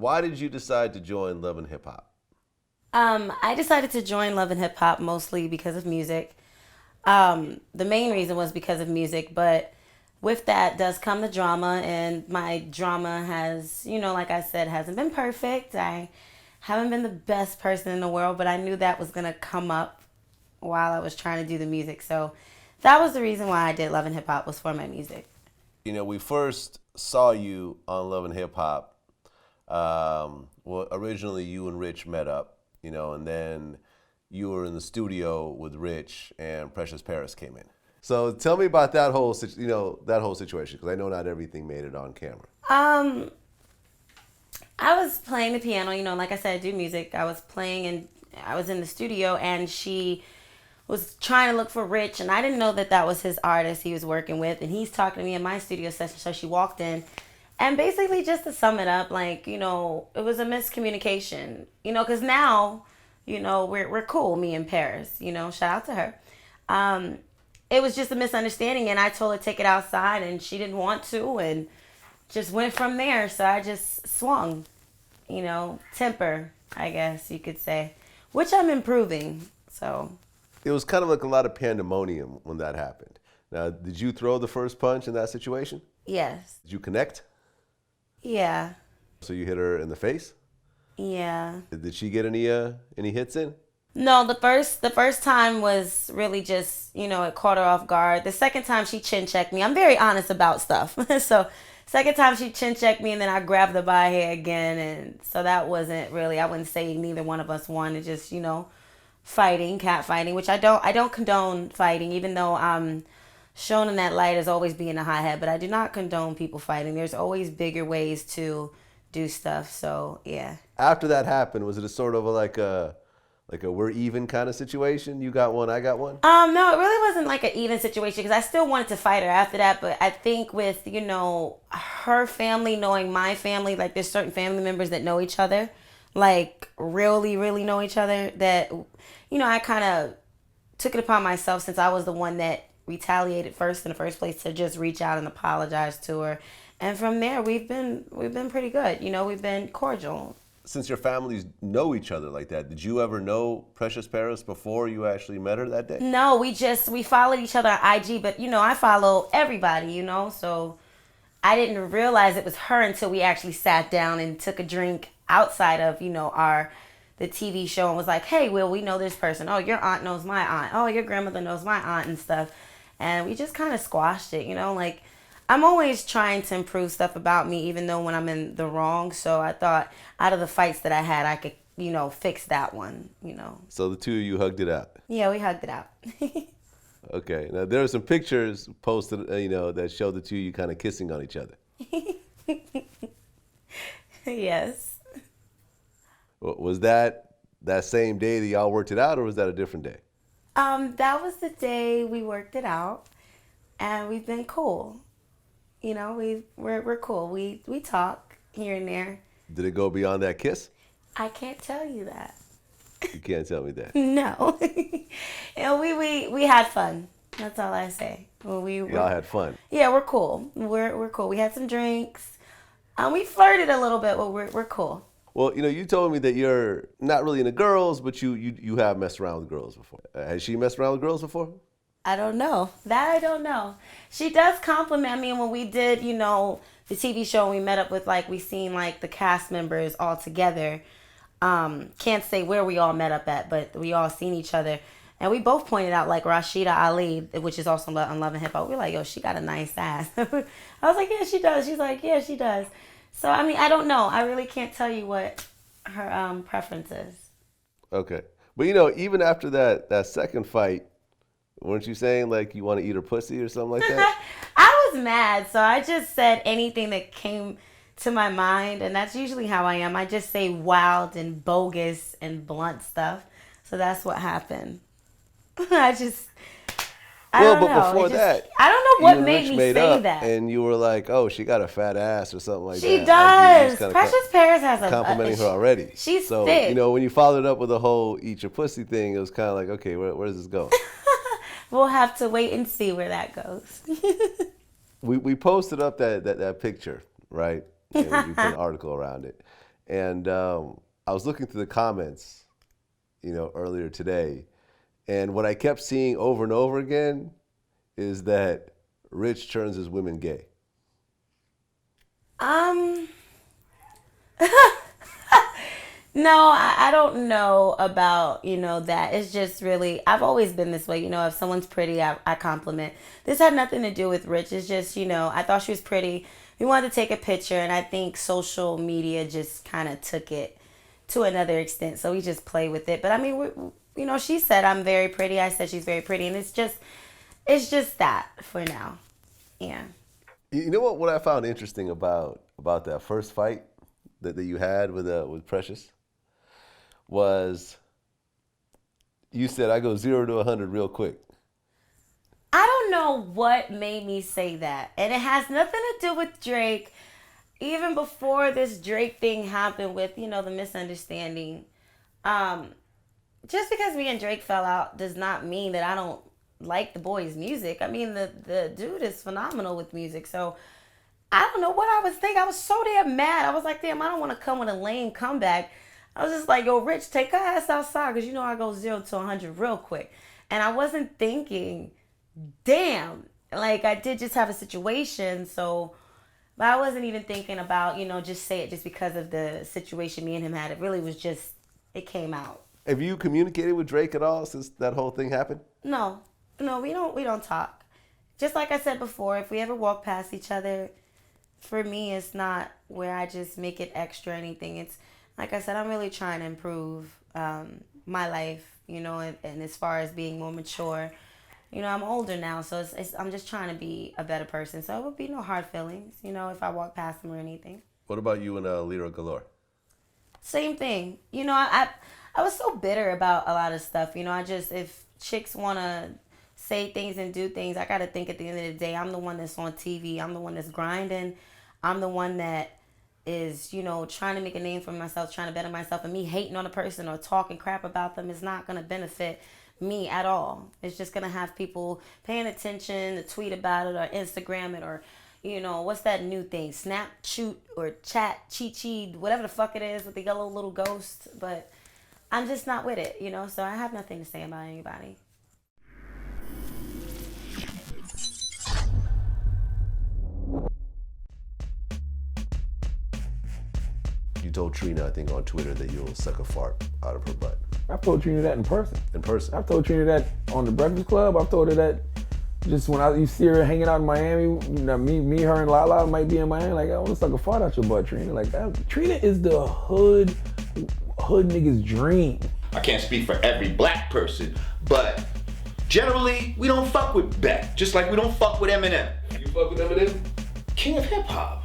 Why did you decide to join Love and Hip Hop? I decided to join Love and Hip Hop mostly because of music. The main reason was because of music, but with that does come the drama, and my drama has, like I said, hasn't been perfect. I haven't been the best person in the world, but I knew that was gonna come up while I was trying to do the music. So that was the reason why I did Love and Hip Hop, was for my music. We first saw you on Love and Hip Hop. Well, originally you and Rich met up, and then you were in the studio with Rich and Precious Paris came in. So tell me about that whole situation, because I know not everything made it on camera. Um, I was playing the piano, like I said, I do music. I was playing and I was in the studio, and she was trying to look for Rich, and I didn't know that that was his artist he was working with, and he's talking to me in my studio session. So she walked in, and basically, just to sum it up, like, it was a miscommunication, because now, we're cool, me and Paris, shout out to her. Um, it was just a misunderstanding, and I told her to take it outside, and she didn't want to, and just went from there. So I just swung, temper, I guess you could say, which I'm improving. So It was kind of like a lot of pandemonium when that happened. Now, did you throw the first punch in that situation? yes, Did you connect? yeah, So you hit her in the face? yeah. Did she get any hits in? No, the first time was really just, it caught her off guard. The second time she chin checked me. I'm very honest about stuff. So second time she chin checked me, and then I grabbed her by hair again, and so that wasn't really, I wouldn't say neither one of us won. It just, fighting, cat fighting, which I don't condone fighting, even though I'm shown in that light as always being a hothead, but I do not condone people fighting. There's always bigger ways to do stuff. So yeah. After that happened, was it a sort of like a we're even kind of situation? You got one, I got one? No, it really wasn't like an even situation, because I still wanted to fight her after that. But I think with, her family knowing my family, like there's certain family members that know each other, like really, really know each other, that, I kind of took it upon myself, since I was the one that retaliated first in the first place, to just reach out and apologize to her. And from there, we've been pretty good. We've been cordial. Since your families know each other like that, did you ever know Precious Paris before you actually met her that day? No, we followed each other on IG, but I follow everybody, so I didn't realize it was her until we actually sat down and took a drink outside of, the TV show, and was like, "Hey, Will, we know this person. Oh, your aunt knows my aunt. Oh, your grandmother knows my aunt," and stuff. And we just kind of squashed it, like, I'm always trying to improve stuff about me, even though when I'm in the wrong. So I thought, out of the fights that I had, I could, fix that one. So the two of you hugged it out. Yeah, we hugged it out. Okay. Now there are some pictures posted, that show the two of you kind of kissing on each other. Yes. Was that same day that y'all worked it out, or was that a different day? That was the day we worked it out, and we've been cool. We're cool. We talk here and there. Did it go beyond that kiss? I can't tell you that. You can't tell me that. No. We had fun. That's all I say. Well, Y'all had fun. yeah, we're cool. We're cool. We had some drinks. We flirted a little bit, but we're cool. Well, you told me that you're not really into girls, but you have messed around with girls before. Has she messed around with girls before? I don't know. That I don't know. She does compliment me, and when we did, the TV show, and we met up with, like, we seen, like, the cast members all together. Can't say where we all met up at, but we all seen each other. And we both pointed out, like, Rashida Ali, which is also on Love and Hip Hop. We were like, yo, she got a nice ass. I was like, yeah, she does. She's like, yeah, she does. So, I mean, I don't know. I really can't tell you what her preference is. Okay. But even after that second fight, weren't you saying like you want to eat her pussy or something like that? I was mad, so I just said anything that came to my mind, and that's usually how I am. I just say wild and bogus and blunt stuff. So that's what happened. I just, I Well, don't but know. before It just, that, I don't you know what and made Rich me made say up, that. and you were like, "Oh, she got a fat ass" or something like She that. Like, you does. just kinda Precious Paris has complimenting her already. She's So, thick. when you followed up with the whole "eat your pussy" thing, it was kind of like, okay, where's this going? We'll have to wait and see where that goes. We posted up that picture, right? And we put an article around it. And I was looking through the comments, earlier today, and what I kept seeing over and over again is that Rich turns his women gay. No, I don't know about, that. It's just really, I've always been this way. If someone's pretty, I compliment. This had nothing to do with Rich. It's just, I thought she was pretty. We wanted to take a picture, and I think social media just kind of took it to another extent. So we just play with it. But I mean, she said I'm very pretty. I said she's very pretty. And it's just that for now. Yeah. You know what I found interesting about that first fight that you had with Precious was you said I go 0 to 100 real quick. I don't know what made me say that. And it has nothing to do with Drake. Even before this Drake thing happened with, the misunderstanding. Just because me and Drake fell out does not mean that I don't like the boy's music. I mean, the dude is phenomenal with music. So I don't know what I was thinking. I was so damn mad. I was like, damn, I don't want to come with a lame comeback. I was just like, yo, Rich, take her ass outside because I go 0 to 100 real quick. And I wasn't thinking, damn, like I did just have a situation. So, but I wasn't even thinking about, just say it just because of the situation me and him had. It really was just, it came out. Have you communicated with Drake at all since that whole thing happened? No, we don't talk. Just like I said before, if we ever walk past each other, for me, it's not where I just make it extra or anything. It's like I said, I'm really trying to improve my life, and as far as being more mature, I'm older now, so I'm just trying to be a better person. So it would be no hard feelings, if I walk past him or anything. What about you and Lyra Galore? Same thing. I was so bitter about a lot of stuff. If chicks want to say things and do things, I got to think at the end of the day, I'm the one that's on TV. I'm the one that's grinding. I'm the one that is, trying to make a name for myself, trying to better myself. And me hating on a person or talking crap about them is not going to benefit me at all. It's just going to have people paying attention to tweet about it or Instagram it or, what's that new thing? Snap, shoot, or chat, chi, whatever the fuck it is with the yellow little ghost. But I'm just not with it, so I have nothing to say about anybody. You told Trina, I think, on Twitter that you'll suck a fart out of her butt. I've told Trina that in person. In person? I've told Trina that on the Breakfast Club. I've told her that just when you see her hanging out in Miami, me, her, and Lala might be in Miami. Like, I want to suck a fart out your butt, Trina. Like, Trina is the hood nigga's dream. I can't speak for every black person, but generally, we don't fuck with Beck, just like we don't fuck with Eminem. You fuck with Eminem? King of hip hop.